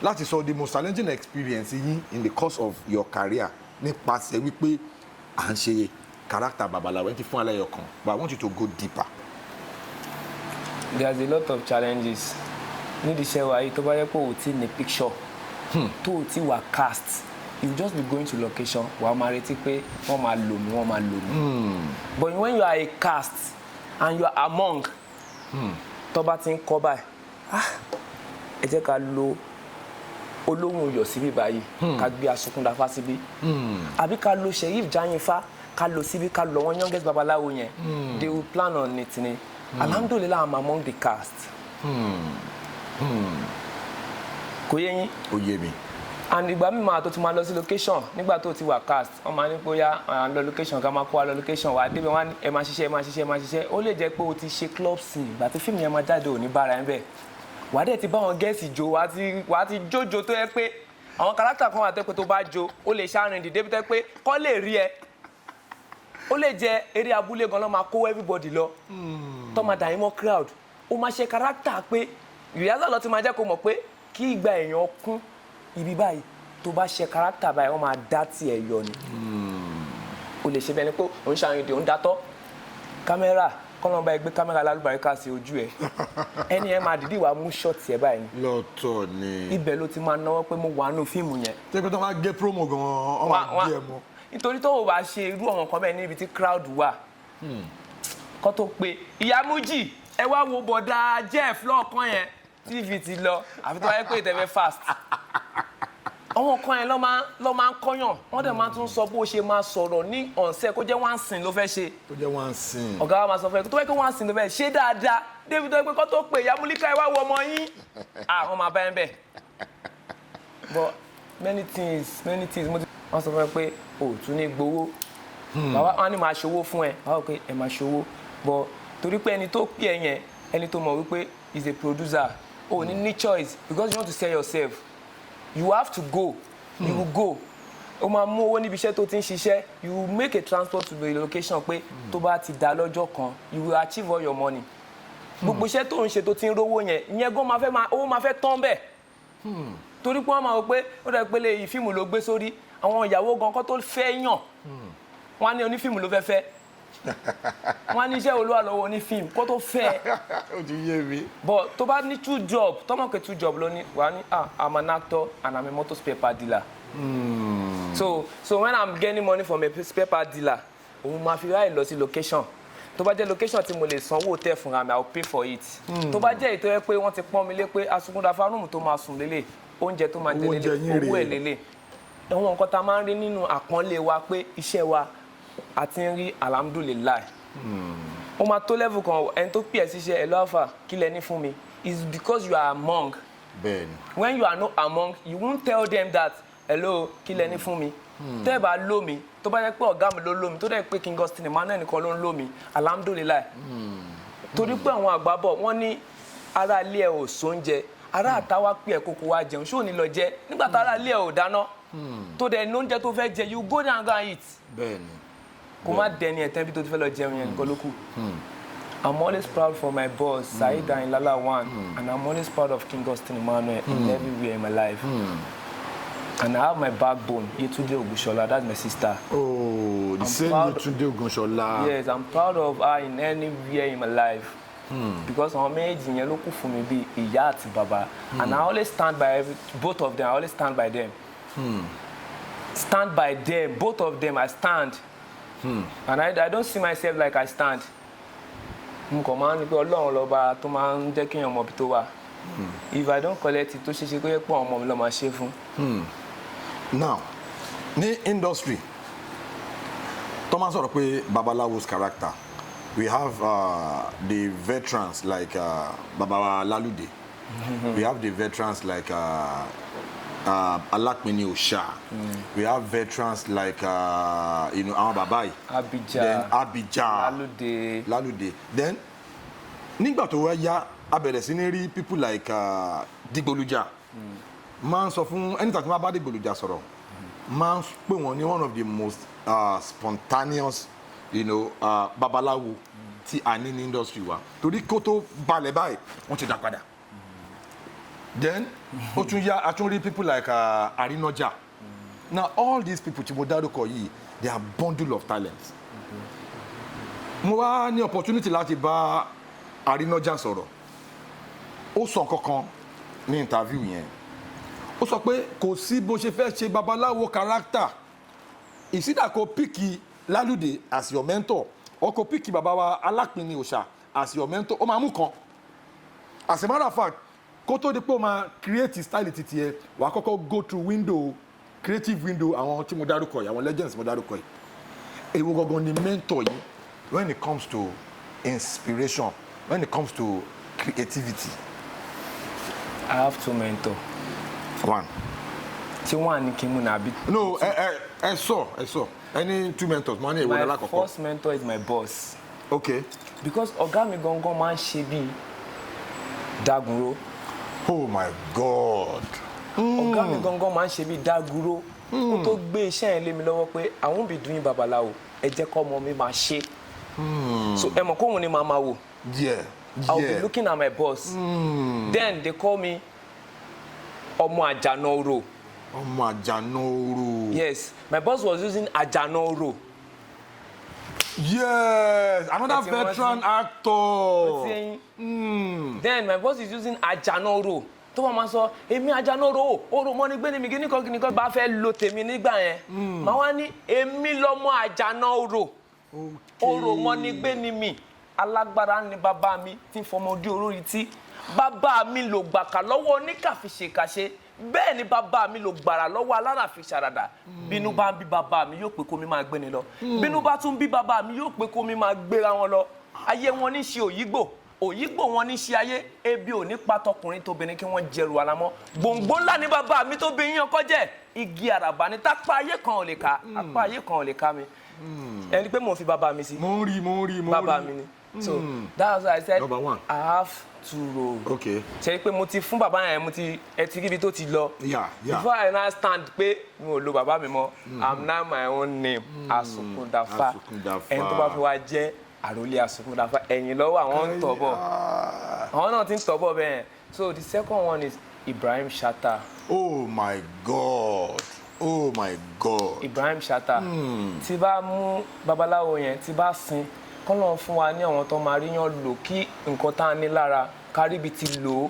láti sọ the most challenging experience yín in the course of your career nípasẹ̀ wípé à ń ṣe character babaláwo ẹ ti fún alẹ́ yọkan but I want you to go deeper. There's a lot of challenges nídìí iṣẹ́ wa yìí tó bá yẹ pé o ti ní picture tó o ti wà cast you just be going to location wà á máa retí pé wọ́n máa lò mí. But when you are a cast and you are among tó bá ti ń kọ́ báyìí ẹ jẹ́ ká lo olóhùn iyọ̀ síbí báyìí ká gbé Asunkun Dafa síbí àbí ká lo Sheriff Jayinfa ká lo síbí ká lo wọn youngest babaláwo yẹn they will plan on it ni alhamdulillah I'm among the cast. kò yé yín. ó yé mi. and ìgbà mi máa tó ti máa lọ sí location nígbà tó ti wà cast wọ́n máa ní pé ó yá lọ location ká máa kó wa lọ location wa débi wọn ẹ máa ṣiṣẹ́ ó lè jẹ́ pé o ti ṣe club scene ìgbà tí fíìmù yẹn máa jáde ò ní bára ẹ̀ bẹ́ẹ̀ wà á dẹ̀ ti bá wọn gẹ̀ẹ́sì jó wà á ti jójo tó yẹ pé àwọn kárátà kan wà tẹ́ pé tó bá jó ó lè ṣàrìn dìde bí tẹ́ pé kọ́ lè rí ẹ ó lè jẹ eré abúlé gan ló máa kó everybody lọ tó máa dà yín mọ́ crowd ó máa ṣe kárátà pé ìyáàlá lọ ti máa jẹ́ kó mọ̀ pé kí ìgbà èèyàn kún ibi báyìí tó bá ṣe kárátà báyìí wọ́n máa dá tiẹ̀ yọ ni o lè ṣe bẹ́ẹ̀ ni pé òun ṣàrìn dè òun datọ́ kámẹ́rà kọ́nà bá ẹ gbé kámẹ́rà lálùbáríkà sí ojú ẹ ẹni ẹ máa dìdí wàá mú ṣọ́ọ̀tì ẹ báyìí ni. lọ́tọ̀ ni. ibẹ̀ ló ti máa náwó pé mo wà nù fíìmù yẹn. tẹ́gbẹ́ tó máa gé promo gan-an ọ máa gé ẹ mọ́. nítorí tó o bá ṣe irú ọ̀hún kan bẹ́ẹ̀ níbi tí crowd wà kó tó pé ìyá Mújì ẹ wá wo bọ̀dá Jeff lọ́ọ̀kan yẹn tv ti lọ àfi tó wáyé pé ìtẹ̀fẹ́ fast àwọn kan yẹn lọ́ máa ń kọ́yàn wọ́n dẹ̀ máa tún sọ bó ṣe máa sọ̀rọ̀ ní ọ̀nsẹ̀ kó jẹ́ one scene ló fẹ́ ṣe. kó jẹ́ one scene. ọ̀gá wa máa sọ fún ẹ tó wáyé pé one scene ló fẹ́ ṣe dáadáa débi tó yẹ pé kó tó pè ya Múlíkà ẹ wá wo ọmọ yín wọ́n máa bá ẹ bẹ̀. but many things wọ́n sọ fún ẹ pé o tún ní gbowó wọ́n á ní máa ṣòwò fún ẹ wọ́n á pé ẹ máa ṣòwò but torí pé ẹni tó pè ẹ yẹn ẹni tó mọ̀ wípé is a producer o ní choice because you want to sell yourself. You have to go. You will go. O máa mú owó níbi iṣẹ́ tó ti ń ṣiṣẹ́. You will make a transport to the location pé tó bá ti dá lọ́jọ́ kan you will achieve all your money. Gbogbo iṣẹ́ tó ń ṣe tó ti ń rówó yẹn ìyẹn gan owó máa fẹ́ tán bẹ́ẹ̀. torí pé wọ́n máa wò pé ó dẹ̀ pé lè fíìmù ló gbé sórí àwọn ìyàwó gan kó tó fẹ́ yàn wọ́n á ní onífíìmù ló fẹ́ fẹ́ wọ́n á ní iṣẹ́ olúwa lọ́wọ́ onífíìmù kó tó fẹ́ ó ti yé mi. but tó bá ní two job tọ́mọ̀ pé two job ló ní wà á ní I'm an actor and I'm a motor spare part dealer. So when I'm getting money from a spare part dealer òun máa fi ráyè lọ sí location tó bá jẹ́ location tí mo lè sanwó tẹ̀ fúnra mi I will pay for it. tó bá jẹ́ ètò ẹ pé wọ́n ti pọ́n mi lé pé Asunkun Dafa rúùmù tó máa sùn lélẹ̀ oúnjẹ tó máa jẹ lélẹ̀ owó ẹ̀ lélẹ̀ àwọn nǹkan tá a máa ń rí nínú àpọ́nlé wa pé iṣẹ́ wa àti ń rí alhamdulilayi ó máa tó level kan ẹni tó pè ẹ́ síṣẹ́ ẹ̀ lọ́fà kí lẹ ní fún mi is because you are among. bẹ́ẹ̀ni. when you are not among you won't tell them that hello kí lẹ ní fún mi. tẹ́ ẹ bá lò mí tó bá yẹ pé ọ̀gá mi ló lò mí tó dẹ̀ pé King Austin Emmanuel nìkan ló ń lò mí alhamdulilayi. torí pé àwọn àgbà bọ̀ wọ́n ní ará ilé ẹ̀ ò sóúnjẹ ará àtàwá pé ẹ̀ kókó wá jẹun ṣó ní lọ jẹ nígbà tá ará ilé ẹ̀ ò dáná tó dẹ̀ ní oúnjẹ tó fẹ́ jẹ you go down and go and eat. bẹ́ẹ̀ni. kò má dẹni ẹ̀tẹ́ bí tó ti fẹ́ lọ jẹun yẹn nǹkan ló kù. I'm always proud for my boss Saheed Ayinlala one and I'm always proud of King Austin Emmanuel in everywhere in my life. And I have my backbone Yetunde Ogunsola, that's my sister. Oh, the same Yetunde Ogunsola. Yes, I'm proud of her in anywhere in my life. Because àwọn méjì yẹn ló kù fún mi bí ìyá àti bàbá. And I always stand by both of them. I always stand by them. Stand by them, both of them. I stand. And I don't see myself like I stand. Mo kàn máa ń ní pé Ọlọ́run lọ́ba tó máa ń jẹ́ kéèyàn mọ ibi tó wà. If I don't collect it, tó ṣe ṣe kó yẹ pé àwọn ọmọ mi ló máa ṣe fún. Now, ní industry, Thomas sọ̀rọ̀ pé Babalawo's character, we have the veterans like Baba Lalude. We have the veterans like Alakmini Osha. We have veterans like our Babai. Then Abidjan. Lalude. Then nígbà tó wá yá a bẹ̀rẹ̀ sí ní rí people like Digboluja. Man sọ fún anytime tí wọ́n bá Digboluja sọ̀rọ̀. Man pè wọ́n ní one of the most spontaneous babalawo tí a ní ní industry wa. Torí kó tó balẹ̀ báyìí wọ́n ti dá padà. Then, a tún rí people like Arinoja. Now, all these people, tí mo dárúkọ yìí, they are bundle of talents. Mo wá ní opportunity láti bá Arinoja sọ̀rọ̀. Ó sọ kankan ní interview yẹn. Ó sọ pé kò sí bó ṣe fẹ́ ṣe babaláwo character. Ìsídà kò píkì Lalude as your mentor, or kò píkì bàbá wa Alápinni Òòṣà as your mentor. Ó máa mú kan. As a matter of fact, kó tó di pé o máa create style titi ẹ wàá kọ́kọ́ go through window creative window àwọn tí mo dárúkọ yìí àwọn legends mo dárúkọ yìí èwo gangan ni mentor yìí when it comes to inspiration when it comes to creativity. I have two mentors. One. Ṣé one ni kí n mú na bí. No ẹ sọ any two mentors mo ní èwo ní alákọ̀ọ́kọ́. My first mentor is my boss. Okay. Because ọ̀gá mi gangan máa ń ṣe bíi Daguro. Oh my God. Ọ̀gá mi gangan máa ń ṣe bí Daguro. Ó tó gbé iṣẹ́ yẹn lé mi lọ́wọ́ pé I won't be doing babaláwo. Ẹ jẹ́ kọ́ ọmọ mi máa ṣe. So ẹ mọ̀ kóhun ni màá máa wò. Yeah. I'll be looking at my boss. Then they call me Ọmọ Àjànàorò. Ọmọ Àjànàorò. Yes, my boss was using Àjànàorò. Yes, another veteran actor. Then my boss is using Àjànàorò. Tó bá máa sọ èmi Àjànàorò orò mọ́ ni gbé ni mi kíníkan bá fẹ́ lo tèmi nígbà yẹn. Màá wá ní èmi lọ́mọ Àjànàorò. Orò mọ́ ni gbé ni mi. Alágbára ni bàbá mi tí ń fọmọdé olórí tí. Bàbá mi ló gbàkà lọ́wọ́ oníkàfìṣèkàṣe. Bẹ́ẹ̀ ni bàbá mi ló gbàrà lọ́wọ́ aláràfíṣàràdà. Bínú bá ń bí bàbá mi yóò pé kó mi máa gbé ni lọ. Bínú bá tún bí bàbá mi yóò pé kó mi máa gbéra wọn lọ. Ayé wọn ní ṣe òyígbò. Òyígbò wọn ní ṣe ayé. Ebi ò ní pa tọkùnrin tóbìnrin kí wọ́n jẹrù alamọ́. Gbòǹgbò ńlá ni bàbá mi tó bí yín ọkọ jẹ́. Igi àràbà ni tápá ayé kan ò lè ká. Apá ayé kan ò lè ká mi. Ẹni pé mo fi bàbá mi sí. Mo rí. Bàbá mi ni. So that's why I said Number one. I have to roll. Okay. Ṣé pé mo ti fún bàbá yẹn mo ti ẹ ti ríbi tó ti lọ. Yeah. Before I now stand pé mi ò lo bàbá mi mọ́, I'm now my own name, Asunkun Dafa. Ẹni tó bá fi wá jẹ́ àròlé Asunkun Dafa. Ẹ̀yìn lọ́wọ́ àwọn ń tọ̀ bọ̀. Àwọn náà ti ń tọ̀ bọ̀ bẹ́ẹ̀. So the second one is Ibrahim Shatta. Oh my God. Oh my God. Ibrahim Shatta. Tí bá mú babaláwo yẹn, tí bá sin, kọ́lọ́run fún wa ní àwọn tó máa ríyàn lò kí nǹkan tá a ní lára kárí ibi ti lò ó.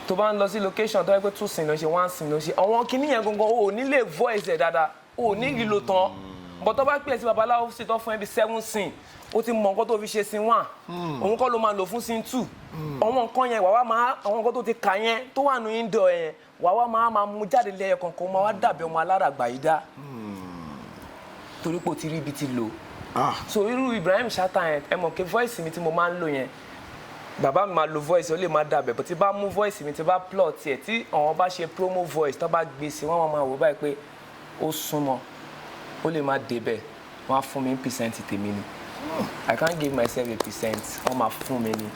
Tó bá ń lọ sí location tó yẹ pé 2 sin ló ṣe 1 sin ló ṣe, àwọn kìíní yẹn gangan ò ní lè voice ẹ̀ dáadáa, ò ní lílo tán. But tó bá pè é sí babaláwo sí tó fún ẹ bí 7 sin, ó ti mọ nǹkan tó fi ṣe sin 1, òun kọ́ ló máa lò fún sin 2. Àwọn nǹkan yẹn wàá máa, àwọn nǹkan tó ti kà yẹn tó wà ní indoor yẹn wàá máa mú jáde lẹ́yọ kọ̀ọ̀kan, máa wá dàbí ọmọ aláràgbà yìí dá. Torí pé ó ti rí ibi ti lò. So irú Ibrahim Shatta yẹn, ẹ mọ̀ pé voice mi tí mo máa ń lò yẹn, bàbá mi máa lo voice ó lè má dàbẹ̀, but tí bá mú voice mi tí bá plot ẹ̀ tí àwọn bá ṣe promo voice tó bá gbé sí wọ́n máa wò báyìí pé ó súnmọ́, ó lè má débẹ̀, wọ́n á fún mi percent tèmi ni. I can't give myself a percent, wọ́n máa fún mi ni.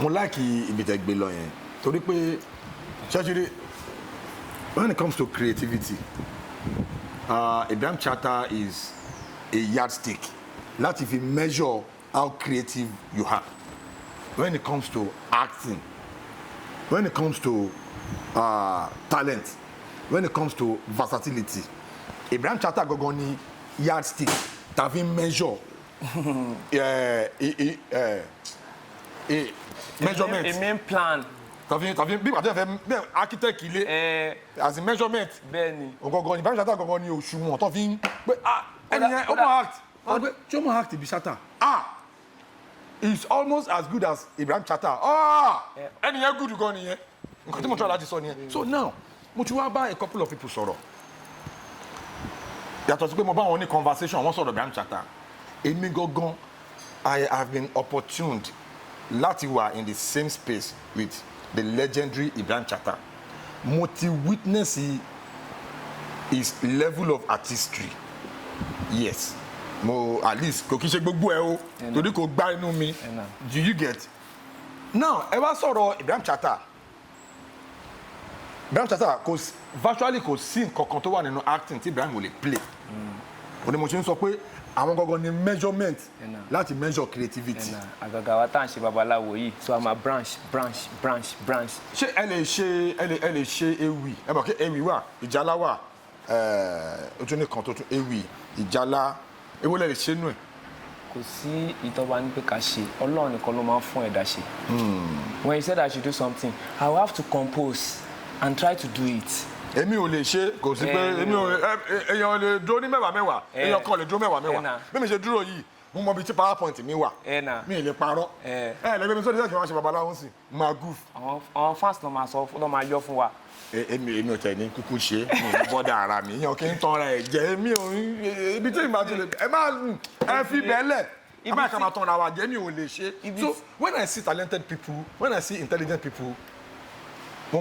Mo like ibi tẹ́ gbé lọ yẹn torí pé ṣáṣírí when it comes to creativity, Ibrahim Shatta is a yardstick láti fi measure how creative you are. When it comes to acting, when it comes to talent, when it comes to versatility, Ibrahim Shatta gangan ni yardstick ta fi measure measurement. A main plan. Tàbí bí wàá fẹ́ architect ilé as in measurement. Bẹ́ẹ̀ni. Gangan ni Ibrahim Shatta gangan ni òṣùwọ̀n tó fi ń pé ẹnìyẹn ó mọ̀ act. Wọ́n pé tí ó mọ̀ act bí Shatta. It's almost as good as Ibrahim Shatta. Ẹnìyẹn good gan nìyẹn. Nǹkan tí mo tọ́ láti sọ nìyẹn. So now mo ti wá bá a couple of people sọ̀rọ̀. Yàtọ̀ sí pé mo bá wọn ní conversation wọ́n sọ̀rọ̀ Ibrahim Shatta. Èmi gangan I have been opportuned láti wà in the same space with the legendary Ibrahim Shatta. Mo ti witness his level of artistry. Yes. Mo at least kò kí ṣe gbogbo ẹ o torí kò gbá inú mi. Do you get? Now ẹ wá sọ̀rọ̀ Ibrahim Shatta. Ibrahim Shatta virtually kò sí nǹkan kan tó wà nínú acting tí Ibrahim ò lè play. Ó ní mo ṣe ń sọ pé àwọn gangan ni measurement láti measure creativity. Àgàgà wa tá à ń ṣe babaláwo yìí, so a máa branch. Ṣé ẹ lè ṣe ewì? Ẹ mọ̀ kí ewì wà, ìjálá wà, ojú ní kan tó tún ewì, ìjálá, èwo lẹ lè ṣe nú ẹ̀? Kò sí ìtọ́ba ní pé ká ṣe, Ọlọ́run nìkan ló máa ń fún ẹ̀dá ṣe. When you said I should do something, I will have to compose and try to do it. Èmi ò lè ṣe, kò sí pé èèyàn lè dúró ní mẹ́wàá, èèyàn kan lè dúró mẹ́wàá. Bí mi ṣe dúró yìí, mo mọ ibi tí PowerPoint mi wà. Mi ì lè parọ́. Lẹ́gbẹ̀ẹ́ mi sọ́dọ̀ sẹ́kì máa ṣe babaláwo sí, máa goof. Àwọn fans ló máa yọ fún wa. Èmi ò tẹ̀ ní kúkú ṣe, mi ò bọ́dà ara mi, èèyàn kì í tan ara ẹ̀ jẹ́, èmi ò ibi tí ìgbà tó lè ẹ fi bẹ́ẹ̀lẹ̀. Àbá ìka máa tan ara wa jẹ́, mi ò lè ṣe. So when I see talented people, when I see intelligent people, mo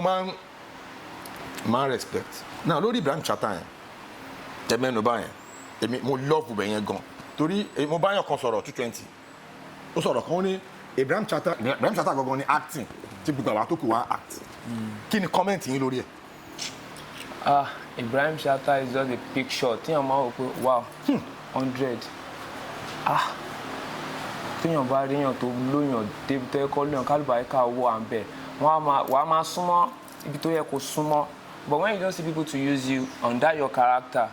máa respect. Now lórí Ibrahim Shatta yẹn tẹmẹnu bá yẹn èmi mo love bẹ yẹn gan torí mo bá yàn kan sọ̀rọ̀ 220 ó sọ̀rọ̀ kan ó ní Ibrahim Shatta gangan ní acting tí gbogbo àwọn tó kù wá act. Kí ni comment yín lórí ẹ̀? Ibrahim Shatta is just a picture tíyàn máa wò pé wow 100 tíyàn bá ríyàn tó lóyàn débi tó yẹ kọ́ lóyàn kálùbáyé ká owó à ń bẹ̀ wàá máa súnmọ́ ibi tó yẹ kó súnmọ́. But when you don't see people to use you on that your character,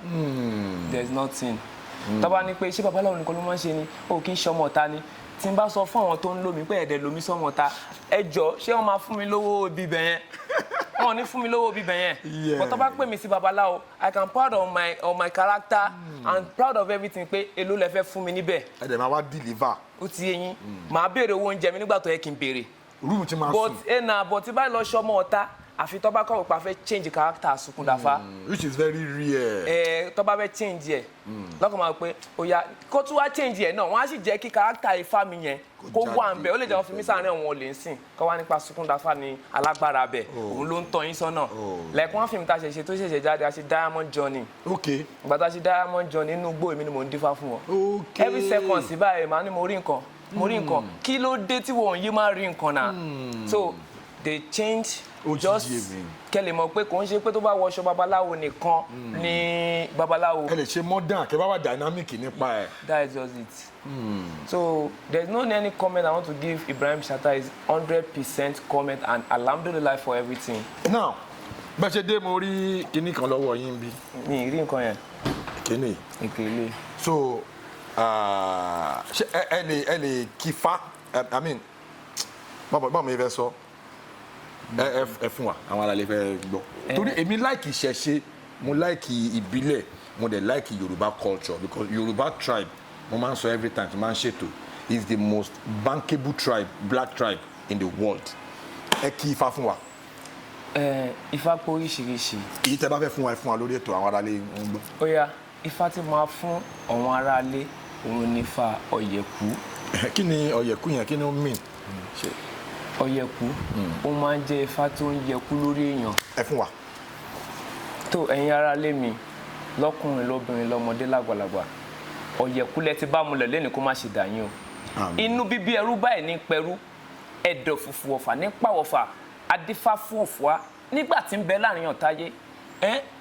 there's nothing. Tọ́ba ní pé ṣé babaláwo nìkan ló máa ń ṣe ni o kì í ṣe ọmọ ọ̀tá ni tí n bá sọ fún àwọn tó ń lò mí pé ẹ̀dẹ̀ lomi sọ́mọ ọ̀tá ẹ jọ ṣé wọ́n máa fún mi lówó bíbẹ̀ yẹn wọn ò ní fún mi lówó bíbẹ̀ yẹn. But tọ́ba pè mí sí babaláwo I can proud of my character and proud of everything pé èló lẹ fẹ́ fún mi níbẹ̀. Ẹ̀dẹ̀ máa wá deliver. Ó ti yé yín màá béèrè owó oúnjẹ mi nígbà tó yẹ kí n béèrè. Rúùmù ti máa sùn. But tí bá lọ ṣọmọ ọ̀tá àfi tó bá kọ́ òpá fẹ́ change character Asunkun Dafa. Which is very rare. Tó bá fẹ́ change ẹ̀ lọ́kàn máa pé oya kó tún wá change ẹ̀ náà wọ́n á sì jẹ́ kí character ifá mi yẹn kó wà ń bẹ̀ ó lè jẹ́ wọ́n fi mí sáárín àwọn olè ń sìn kó wá nípa Asunkun Dafa ní alágbára bẹ̀ òun ló ń tọ́ yín sọ́nà. Lẹ́ẹ̀kan wọ́n fi mi ta ṣẹ̀ṣẹ̀ tó ṣẹ̀ṣẹ̀ jáde a ṣe Diamond Journey. Ìgbà tá a ṣe Diamond Journey inú igbó èmi ni mò ń dífá fún wọn. Every second sí báyìí màá ní mo rí nǹkan kí ló dé tí wọ́n yí máa rí nǹkan náà. So they change Ó ti just yé mi. kẹ́lẹ̀ mọ̀ pé kò ń ṣe pé tó bá wọṣọ babaláwo nìkan ní babaláwo. ẹ lè ṣe modern kẹ bá wà dynamic nípa ẹ. That is just it. So there's no any comment I want to give Ibrahim Shatta is 100% comment and alhamdulillah for everything. Now bẹ́ẹ̀ ṣe dé mo rí kinní kan lọ́wọ́ yín bí. Mi ì rí nǹkan yẹn. Kinní. Ìkèlè. So ṣe ẹ lè kífá I mean báwo mi fẹ́ sọ ẹ fún wa àwọn ará lè fẹ́ gbọ́. Torí èmi láìkì ìṣẹ̀ṣe mo láìkì ìbílẹ̀ mo dẹ̀ láìkì Yorùbá culture because Yorùbá tribe mo máa ń sọ every time mo máa ń ṣètò is the most bankable tribe black tribe in the world. Ẹ kí ifá fún wa. Ifá pé oríṣiríṣi. Èyí tẹ́ bá fẹ́ fún wa lórí ètò àwọn aráalé ń gbọ́. Ó yá ifá tí máa fún àwọn aráalé òun ní ifá ọ̀yẹ̀kú. Kí ni ọ̀yẹ̀kú yẹn kí ni ó mean? Ọ̀yẹ̀kú ó máa ń jẹ́ ifá tó ń yẹkú lórí èèyàn. Ẹ fún wa. Tó ẹ̀yin aráalé mi lọ́kùnrin lóbìnrin lọ́mọdé lágbàlagbà ọ̀yẹ̀kú lẹ ti bá mulẹ̀ lẹ́nu kó má ṣe dà yín o. Inú bíbí ẹrú báyìí ní pẹ̀rú ẹ̀dọ̀ fùfù ọ̀fà ní pàwọ̀fà adífá fún òfúà nígbà tí ń bẹ láàrin ọ̀táyé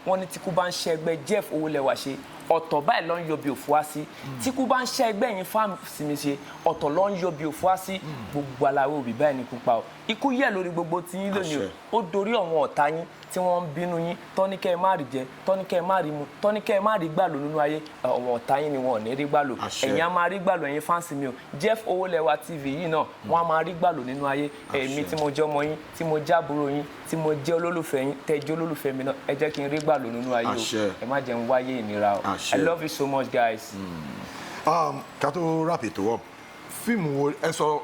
wọ́n ní tíkú bá ń ṣe ẹgbẹ́ Jeff Owolewa ṣe ọ̀tọ̀ báyìí ló ń yọ bí òfúà sí tíkú bá ń ṣe ẹgbẹ́ yín fáàmì ṣe ọ̀tọ̀ ló ń yọ bí òfúà sí gbogbo aláwọ̀ òbí báyìí ní kú pa o ikú yẹ̀ lórí gbogbo tí yín lónìí o ó dorí àwọn ọ̀tá yín tí wọ́n ń bínú yín tọ́níkẹ́ ẹ má rí jẹ tọ́níkẹ́ ẹ má rí mu tọ́níkẹ́ ẹ má rí gbàlò nínú ayé àwọn ọ̀tá yín ni wọn ò ní rí gbàlò ẹ̀yin á máa rí gbàlò ẹ̀yin fáǹsì mi o Jeff Owolewa TV yìí náà wọ́n á máa rí gbàlò nínú ayé èmi tí mo jẹ́ ọmọ yín tí mo jẹ́ àbúrò yín tí mo jẹ́ olólùfẹ́ yín tẹ́ jẹ́ olólùfẹ́ mi náà ẹ jẹ́ kí n rí gbàlò nínú ayé o ẹ má jẹ́ n wáyé ìnira o I love you so much guys. Ká tó wrap it up fíìmù wo ẹ sọ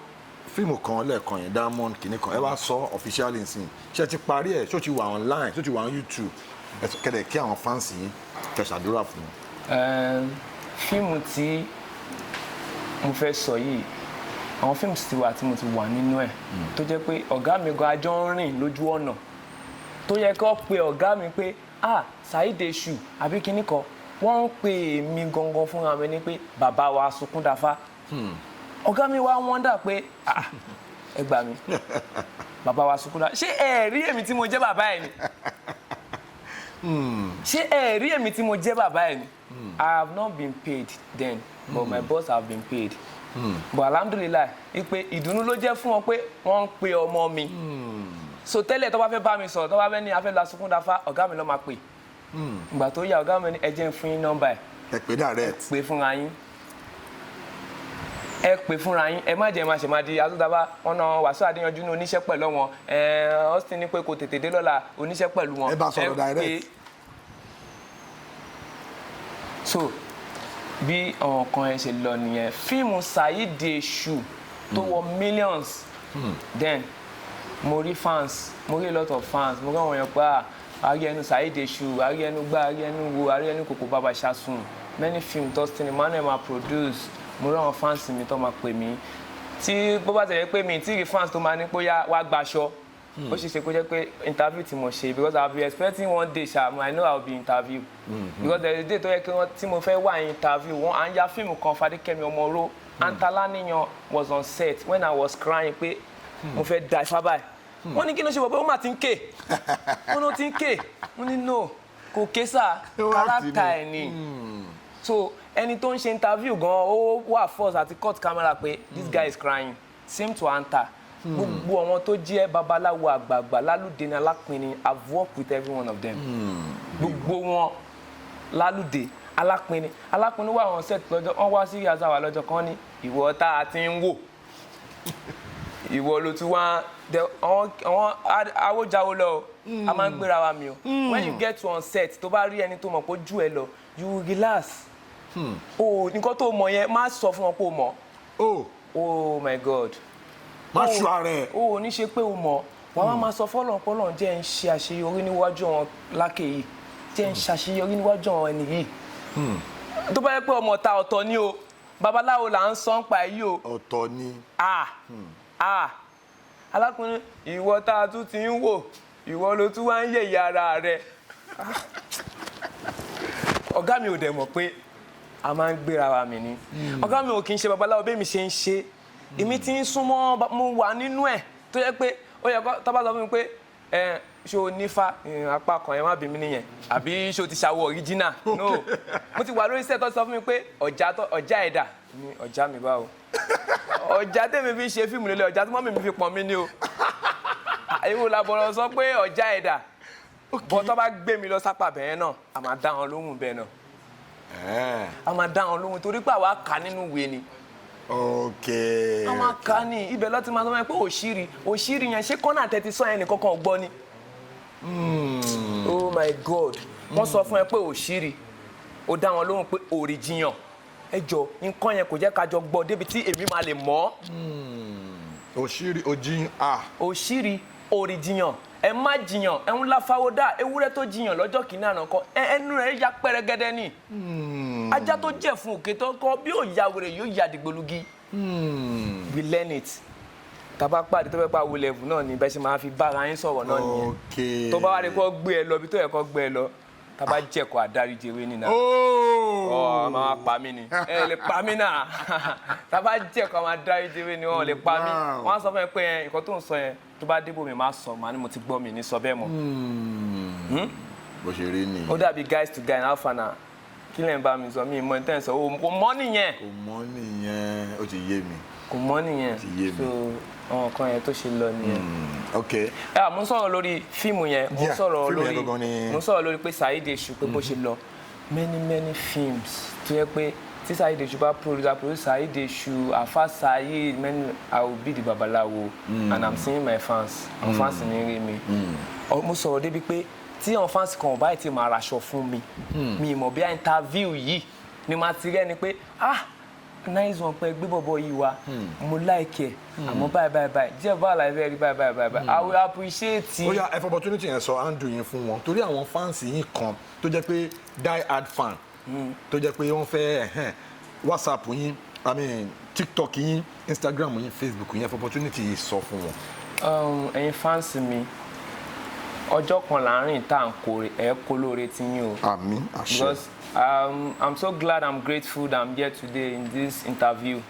fíìmù kan lẹ́ẹ̀kan yẹn Diamond kìíní kan ẹ wá sọ officially nsìn ṣe ti parí ẹ̀ ṣó ti wà online ṣó ti wà on YouTube ẹ kẹ́lẹ̀ kí àwọn fans yín kẹsàdúrà fún un. fíìmù tí mo fẹ́ sọ yìí àwọn fíìmù ti wà tí mo ti wà nínú ẹ̀ tó jẹ́ pé ọ̀gá mi gan ajọ́ ń rìn lójú ọ̀nà tó yẹ kó pe ọ̀gá mi pé Saheed Èṣù àbí kíní kan wọ́n ń pè mí gangan fúnra mi ní pé bàbá wa Asunkun Dafa. Ọ̀gá mi wá wọ́ndà pé ẹ gbà mí bàbá wa Asunkun Dafa ṣé ẹ rí èmi tí mo jẹ́ bàbá ẹ̀ ni ṣé ẹ rí èmi tí mo jẹ́ bàbá ẹ̀ ni I have not been paid then but my boss have been paid but alhamdulillah ipe ìdùnnú ló jẹ́ fún wọn pé wọ́n ń pe ọmọ mi so tẹ́lẹ̀ tó bá fẹ́ bá mi sọ̀rọ̀ tó bá fẹ́ ní afẹ́ lọ Asunkun Dafa ọ̀gá mi ló máa pè ìgbà tó yá ọ̀gá mi ní ẹ jẹ́ n fún yín nọ́mbà ẹ̀ ẹ pè direct pè fúnra yín ẹ pè fúnra yín ẹ má jẹ́ máa ṣe máa di Asunkun Dafa wọn náà Wàsíù Adéyanjú ní oníṣẹ́ pẹ̀lú wọn Austin ní pé kò tètè dé lọ́la oníṣẹ́ pẹ̀lú wọn ẹ bá sọ̀rọ̀ direct. So bí àwọn kan ẹ ṣe lọ nìyẹn fíìmù Saheed Èṣù tó wọ millions then mo rí fans mo rí a lot of fans mo rí àwọn èèyàn pé àrí ẹnu Saheed Èṣù àrí ẹnu gbá àrí ẹnu wo àrí ẹnu kòkò bàbá ṣàsùn many films Dustin Emmanuel ma produce mo rí àwọn fans mi tó máa pè mí tí bó bá tẹ̀lé pé mi tí rí fans tó máa ní pé wá gbaṣọ ó ṣe ṣe kó jẹ́ pé interview tí mo ṣe because I be expecting one day I know I will be interviewed because there is a day tó yẹ kí wọ́n tí mo fẹ́ wá interview wọn à ń ya fíìmù kan Fadékẹ́mi Ọmọró Antalaniyan was on set when I was crying pé mo fẹ́ da ifá báyìí wọ́n ní kí ló ṣe bọ̀ pé ó mà ti ń ké wọ́n ní ó ti ń ké wọ́n ní no kò ké sà káràkà ẹ̀ ni so ẹni tó ń ṣe interview gan ó wà force àti cut camera pé this guy is crying same to Anta gbogbo àwọn tó jẹ́ babaláwo àgbààgbà lálùdé ní alápinni I've worked with every one of them gbogbo wọn lálùdé alápinni wà wọn set lọ́jọ́ wọ́n wá sí azawa lọ́jọ́ kan ní ìwọ tá a ti ń wò ìwọ ló tún wá àwọn awójáwó lọ a máa ń gbéra wa mi o when you get to on set tó bá rí ẹni tó mọ̀ pé jù ẹ lọ you relax nǹkan tó mọ̀ yẹn má sọ fún wọn pé o mọ̀ oh my God má ṣu ara ẹ o ní ṣe pé o mọ̀ wàá máa sọ fọlọ́npọ́lọ́ jẹ́ ń ṣe àṣeyọrí níwájú àwọn lákè yìí jẹ́ ń ṣàṣeyọrí níwájú àwọn ẹni yìí tó bá yẹ pé ọmọ ta ọ̀tọ̀ ni o babaláwo là ń sọ ń pa èyí o ọ̀tọ̀ ni alákùnrin ìwọ tá a tún ti ń wò ìwọ ló tún wá ń yẹ̀yẹ́ ara rẹ ọ̀gá mi ò dẹ̀ mọ̀ pé a máa ń gbéra wa mi ni ọ̀gá mi ò kì í ṣe babaláwo bẹ́ẹ̀ mi ṣe ń ṣe èmi ti ń súnmọ́ mo wà nínú ẹ̀ tó yẹ pé ó yẹ kó tó bá sọ fún mi pé ṣé o nífa apá kan ẹ má bí mi nìyẹn àbí ṣé o ti ṣàwọ̀ original no mo ti wà lórí iṣẹ́ tó sọ fún mi pé ọjà ẹ̀dà ni ọjà mi báwo ọjà tèmi fi ṣe fíìmù lélẹ̀ ọjà tí mọ́mì mi fi pọ̀n mí ni o àyẹ̀wò làbọ̀rọ̀ sọ pé ọjà ẹ̀dà bọ́ tó bá gbé mi lọ sápà bẹ́ẹ̀ náà a máa dá wọn lóhùn bẹ́ẹ̀ náà a máa dá wọn lóhùn torí pé àwa kà nínú ìwé ni. Okay. a máa kà ní ibẹ̀ lọ́ọ́ ti máa sọ pé òṣìírí yẹn ṣé kọ́nà tẹ́tí sọ yẹn nìkan kan gbọ́ ni. Oh my God wọ́n sọ fún ẹ pé òṣìírí ó dá wọn lóhùn pé òrìjìyàn ẹ jọ nǹkan yẹn kò jẹ́ ká jọ gbọ́ débi tí èmi máa lè mọ̀. òṣìírí òjìyàn òṣìírí òrìjìyàn ẹ má jiyàn ẹ ń láfáwọ́dà ewúrẹ́ tó jiyàn lọ́jọ́ kìíní àná kọ ẹnu rẹ̀ ya pẹ́rẹ́gẹ́dẹ́ ni ajá tó jẹ́ fún òkè tó kọ bí yóò ya wèrè yóò ya dìgbòlugi. We learn it tàbá pàdé tó fẹ́ pa wo level náà ni bẹ́ẹ̀ ṣe máa fi bára yín sọ̀rọ̀ náà nìyẹn tó bá wà ní kó gbé ẹ lọ bí tó yẹ kó gbé ẹ lọ tàbá jẹ̀kọ̀ àdáríjẹwé nínú máa pa mí ni ẹ lè pa mí náà tàbá jẹ̀kọ̀ àwọn àdáríjẹwé ni wọ́n lè pa mí wọ́n á sọ fún ẹ pé nǹkan tó ń sọ yẹn tó bá débò mi máa sọ màá ní mo ti gbọ́ mi ní sọ bẹ́ẹ̀ mọ́. bó ṣe rí nìyẹn. ó dàbí guys to guy náà fana kí lẹ́yìn bá mi sọ mi ìmọ̀ ìtẹ́ sọ kò mọ́ nìyẹn. kò mọ́ nìyẹn ó ti yé mi. kò mọ́ nìyẹn so àwọn kan yẹn tó ṣe lọ nìyẹn. ok. mo sọ̀rọ̀ lórí fíìmù yẹn mo sọ̀rọ̀ lórí pé Saheed Osu pé bó ṣe lọ many films tó yẹ pé tí Saheed Osu bá produce Saheed Osu Afa Saheed I will be the babalawo and I'm seeing my fans àwọn fans ní rí mi mo sọ̀rọ̀ débi pé tí àwọn fans kan báyìí ti máa raṣọ fún mi mi mọ̀ bí i interview yìí ni màá ti rẹ́ ni pé nice one pé gbé bọ̀bọ̀ yìí wá mo like ẹ̀ àmọ́ báyìí Jeff báwo la fẹ́ rí báyìí I will appreciate it. ó yá ẹ fọ opportunity yẹn sọ handle yẹn fún wọn torí àwọn fans yìí kan tó jẹ́ pé die hard fan tó jẹ́ pé wọ́n fẹ́ WhatsApp yín TikTok yín Instagram yín Facebook yín ẹ fọ opportunity yìí sọ fún wọn. ẹ̀yin fans mi ọjọ́ kan láàrin tá à ń kórè ẹ̀ kó lóore tí yín o. àmín àṣẹ. because I'm so glad I'm grateful that I'm here today in this interview.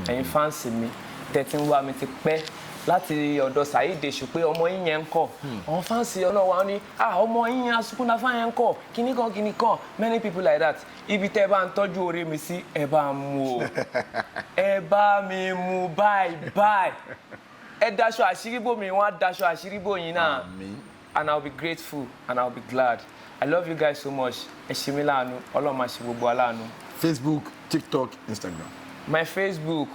ẹ̀yin fans mi tẹ̀tí ń wá mi ti pẹ́ láti ọ̀dọ̀ Saheed Osu pé ọmọ yín yẹn ń kọ̀ àwọn fans ọ̀nà wa ní ọmọ yín yẹn Asunkun Dafa yẹn ń kọ̀ kíní kan many people like that ibi tẹ́ ẹ bá ń tọ́jú oore mi sí ẹ bá mú o ẹ bá mi mú bye ẹ daṣọ àṣírí bò mí wọ́n á daṣọ àṣírí bò yín náà and I'll be grateful and I'll be glad. I love you guys so much. Ẹ ṣé mi láàánú, Ọlọ́run máa ṣe gbogbo aláàánú. Facebook, TikTok, Instagram. My Facebook,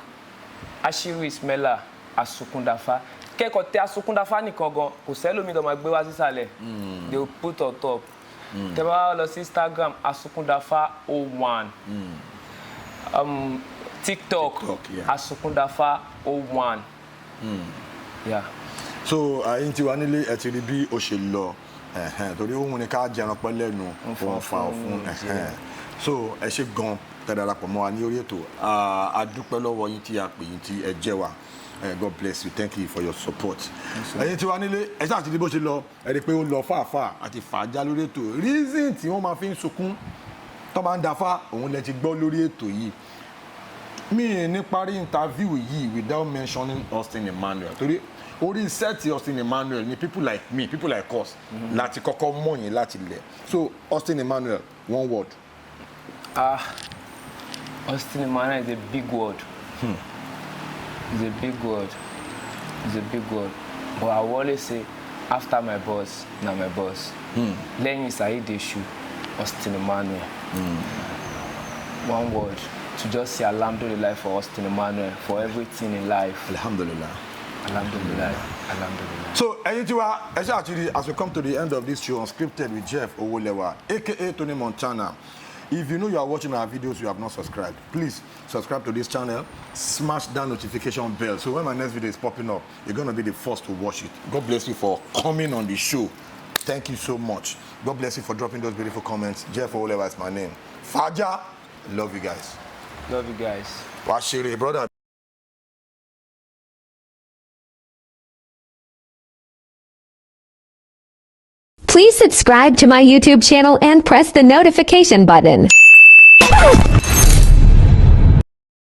Ashiru Ismaila Asunkun Dafa. Kẹ́kọ̀ọ́ tẹ Asunkun Dafa nìkan gan, kò sẹ́lómi tó máa gbé wá sísàlẹ̀. They will put on top. Tẹ bá lọ sí Instagram, Asunkun Dafa 01. TikTok, Asunkun Dafa 01. Yeah. So àyìn tí wà nílé ẹ ti rí bí o ṣe lọ torí òun ni ká jẹran pẹ́ lẹ́nu wọn fa ọ̀fun so ẹ ṣe gan tẹ́ darapọ̀ mọ́ wa ní orí ètò a dúpẹ́ lọ́wọ́ yín tí a pè yín tí ẹ jẹ́ wa God bless you thank you for your support ẹ̀yin tí wà nílé ẹ ṣáà ti rí bó ṣe lọ ẹ rí pé ó lọ fàáfàá àti fàájá lórí ètò reason tí wọ́n máa fi ń sunkún tó máa ń Dafa òun lẹ ti gbọ́ lórí ètò yìí mi ní parí interview yìí without mentioning Austin Emmanuel torí orí sẹ́ẹ̀tì Austin Emmanuel ni people like me people like us láti kọ́kọ́ mọ̀ yín láti lẹ̀ so Austin Emmanuel one word. Austin Emmanuel is a big word. It's a big word. It's a big word. But I will always say after my boss na my boss. Lẹ́yìn Saheed Osu Austin Emmanuel. One word to just say alhamdulillah for Austin Emmanuel for everything in life. Alhamdulillah. Alhamdulillah. Alhamdulillah. So, Eyitiwa, actually, as we come to the end of this show, Unscripted with Jeff Owolewa, aka Tony Montana. If you know you are watching our videos, you have not subscribed, please subscribe to this channel, smash that notification bell. So when my next video is popping up, you're going to be the first to watch it. God bless you for coming on the show. Thank you so much. God bless you for dropping those beautiful comments. Jeff Owolewa is my name. Faja, love you guys. Love you guys. Washiri, brother. Please subscribe to my YouTube channel and press the notification button.